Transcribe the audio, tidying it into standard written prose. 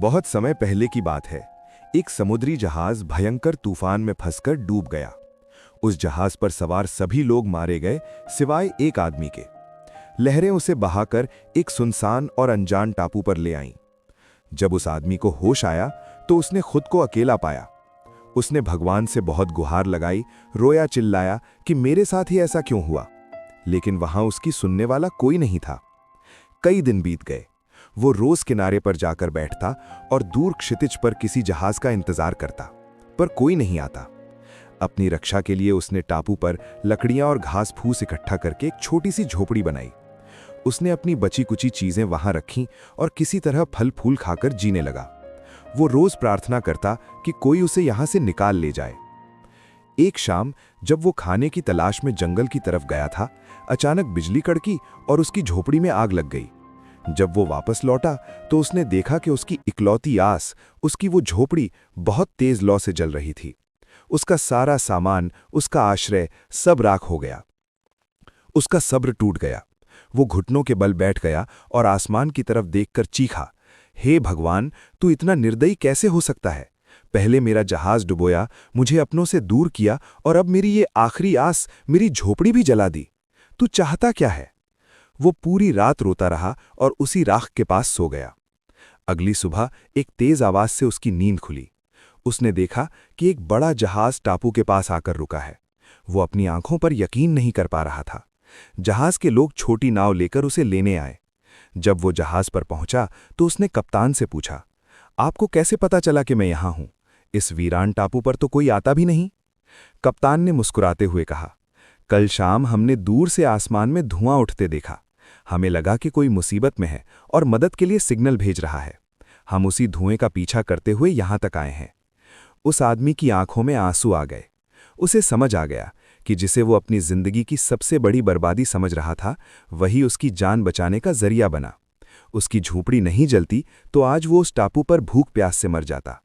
बहुत समय पहले की बात है। एक समुद्री जहाज भयंकर तूफान में फंसकर डूब गया। उस जहाज पर सवार सभी लोग मारे गए सिवाय एक आदमी के। लहरें उसे बहाकर एक सुनसान और अनजान टापू पर ले आईं। जब उस आदमी को होश आया तो उसने खुद को अकेला पाया। उसने भगवान से बहुत गुहार लगाई, रोया चिल्लाया कि मेरे साथ ही ऐसा क्यों हुआ। लेकिन वहां उसकी सुनने वाला कोई नहीं था। कई दिन बीत गए। वो रोज किनारे पर जाकर बैठता और दूर क्षितिज पर किसी जहाज का इंतजार करता, पर कोई नहीं आता। अपनी रक्षा के लिए उसने टापू पर लकड़ियां और घास फूस इकट्ठा करके एक छोटी सी झोपड़ी बनाई। उसने अपनी बची कुची चीजें वहां रखीं और किसी तरह फल फूल खाकर जीने लगा। वो रोज प्रार्थना करता कि कोई उसे यहां से निकाल ले जाए। एक शाम जब वो खाने की तलाश में जंगल की तरफ गया था, अचानक बिजली कड़की और उसकी झोपड़ी में आग लग गई। जब वो वापस लौटा तो उसने देखा कि उसकी इकलौती आस, उसकी वो झोपड़ी बहुत तेज लौ से जल रही थी। उसका सारा सामान, उसका आश्रय सब राख हो गया। उसका सब्र टूट गया। वो घुटनों के बल बैठ गया और आसमान की तरफ देखकर चीखा, हे भगवान, तू इतना निर्दयी कैसे हो सकता है? पहले मेरा जहाज डुबोया, मुझे अपनों से दूर किया और अब मेरी ये आखिरी आस, मेरी झोपड़ी भी जला दी। तू चाहता क्या है? वो पूरी रात रोता रहा और उसी राख के पास सो गया। अगली सुबह एक तेज आवाज से उसकी नींद खुली। उसने देखा कि एक बड़ा जहाज टापू के पास आकर रुका है। वो अपनी आंखों पर यकीन नहीं कर पा रहा था। जहाज के लोग छोटी नाव लेकर उसे लेने आए। जब वो जहाज पर पहुंचा तो उसने कप्तान से पूछा, आपको कैसे पता चला कि मैं यहां हूं? इस वीरान टापू पर तो कोई आता भी नहीं। कप्तान ने मुस्कुराते हुए कहा, कल शाम हमने दूर से आसमान में धुआं उठते देखा। हमें लगा कि कोई मुसीबत में है और मदद के लिए सिग्नल भेज रहा है। हम उसी धुएं का पीछा करते हुए यहां तक आए हैं। उस आदमी की आंखों में आंसू आ गए। उसे समझ आ गया कि जिसे वो अपनी जिंदगी की सबसे बड़ी बर्बादी समझ रहा था, वही उसकी जान बचाने का जरिया बना। उसकी झोपड़ी नहीं जलती तो आज वो उस टापू पर भूख प्यास से मर जाता।